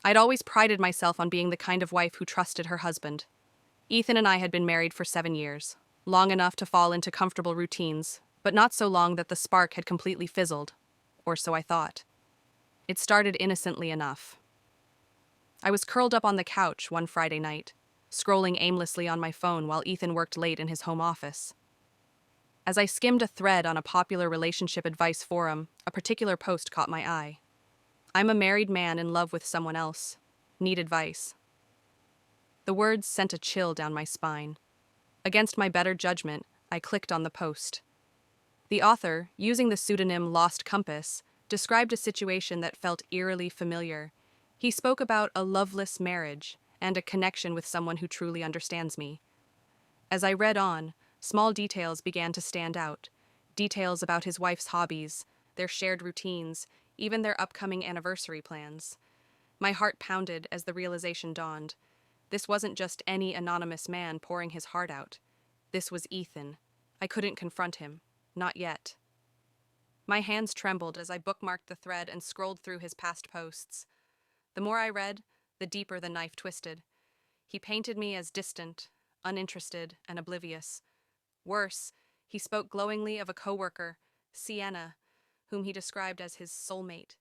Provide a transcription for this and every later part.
I'd always prided myself on being the kind of wife who trusted her husband. Ethan and I had been married for 7 years, long enough to fall into comfortable routines, but not so long that the spark had completely fizzled, or so I thought. It started innocently enough. I was curled up on the couch one Friday night, scrolling aimlessly on my phone while Ethan worked late in his home office. As I skimmed a thread on a popular relationship advice forum, a particular post caught my eye. "I'm a married man in love with someone else. Need advice." The words sent a chill down my spine. Against my better judgment, I clicked on the post. The author, using the pseudonym Lost Compass, described a situation that felt eerily familiar. He spoke about a loveless marriage and a connection with someone who truly understands me. As I read on, small details began to stand out. Details about his wife's hobbies, their shared routines, even their upcoming anniversary plans. My heart pounded as the realization dawned. This wasn't just any anonymous man pouring his heart out. This was Ethan. I couldn't confront him. Not yet. My hands trembled as I bookmarked the thread and scrolled through his past posts. The more I read, the deeper the knife twisted. He painted me as distant, uninterested, and oblivious. Worse, he spoke glowingly of a coworker, Sienna, whom he described as his soulmate.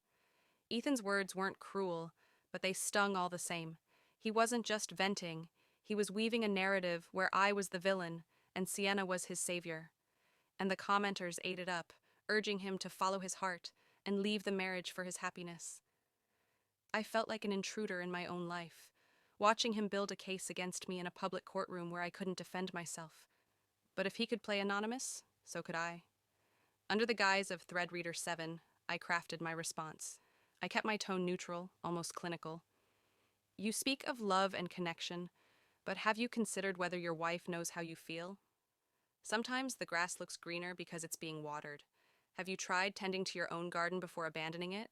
Ethan's words weren't cruel, but they stung all the same. He wasn't just venting, he was weaving a narrative where I was the villain and Sienna was his savior. And the commenters ate it up, urging him to follow his heart and leave the marriage for his happiness. I felt like an intruder in my own life, watching him build a case against me in a public courtroom where I couldn't defend myself. But if he could play anonymous, so could I. Under the guise of Thread Reader 7, I crafted my response. I kept my tone neutral, almost clinical. "You speak of love and connection, but have you considered whether your wife knows how you feel? Sometimes the grass looks greener because it's being watered. Have you tried tending to your own garden before abandoning it?"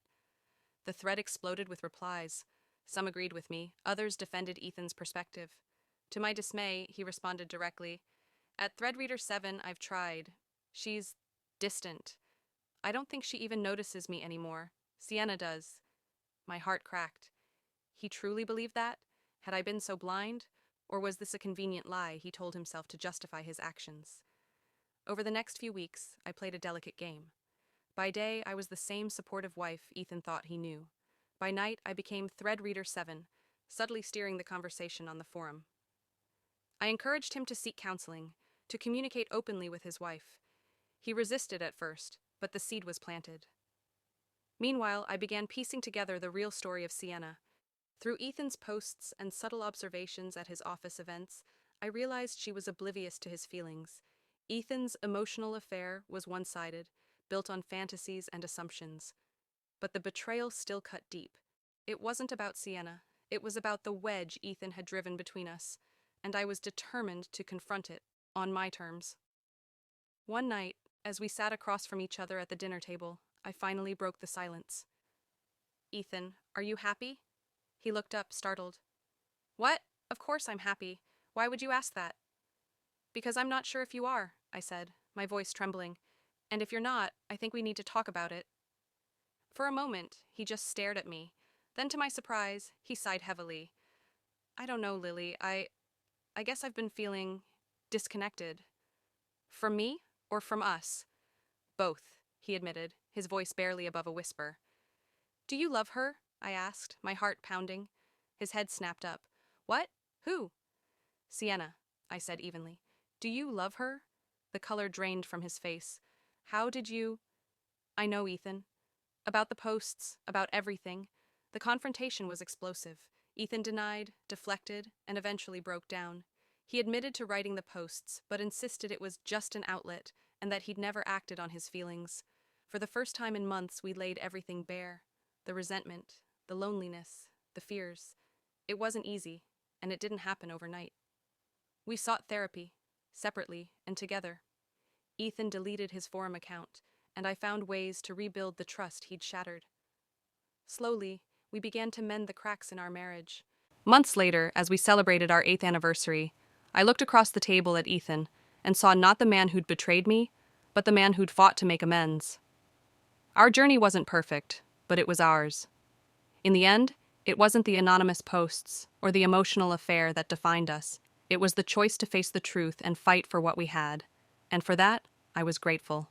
The thread exploded with replies. Some agreed with me, others defended Ethan's perspective. To my dismay, he responded directly, "At Thread Reader 7, I've tried. She's distant. I don't think she even notices me anymore. Sienna does." My heart cracked. He truly believed that? Had I been so blind? Or was this a convenient lie he told himself to justify his actions? Over the next few weeks, I played a delicate game. By day, I was the same supportive wife Ethan thought he knew. By night, I became Thread Reader 7, subtly steering the conversation on the forum. I encouraged him to seek counseling, to communicate openly with his wife. He resisted at first, but the seed was planted. Meanwhile, I began piecing together the real story of Sienna. Through Ethan's posts and subtle observations at his office events, I realized she was oblivious to his feelings. Ethan's emotional affair was one-sided, built on fantasies and assumptions. But the betrayal still cut deep. It wasn't about Sienna. It was about the wedge Ethan had driven between us, and I was determined to confront it, on my terms. One night, as we sat across from each other at the dinner table, I finally broke the silence. "Ethan, are you happy?" He looked up, startled. "What? Of course I'm happy. Why would you ask that?" "Because I'm not sure if you are," I said, my voice trembling. "And if you're not, I think we need to talk about it." For a moment, he just stared at me. Then, to my surprise, he sighed heavily. "I don't know, Lily. I guess I've been feeling disconnected." "From me or from us?" "Both," he admitted, his voice barely above a whisper. "Do you love her?" I asked, my heart pounding. His head snapped up. "What? Who?" "Sienna," I said evenly. "Do you love her?" The color drained from his face. "How did you—" "I know, Ethan. About the posts, about everything." The confrontation was explosive. Ethan denied, deflected, and eventually broke down. He admitted to writing the posts, but insisted it was just an outlet, and that he'd never acted on his feelings. For the first time in months, we laid everything bare. The resentment, the loneliness, the fears. It wasn't easy, and it didn't happen overnight. We sought therapy, separately and together. Ethan deleted his forum account, and I found ways to rebuild the trust he'd shattered. Slowly, we began to mend the cracks in our marriage. Months later, as we celebrated our 8th anniversary, I looked across the table at Ethan and saw not the man who'd betrayed me, but the man who'd fought to make amends. Our journey wasn't perfect, but it was ours. In the end, It wasn't the anonymous posts or the emotional affair that defined us. It was the choice to face the truth and fight for what we had. And for that, I was grateful.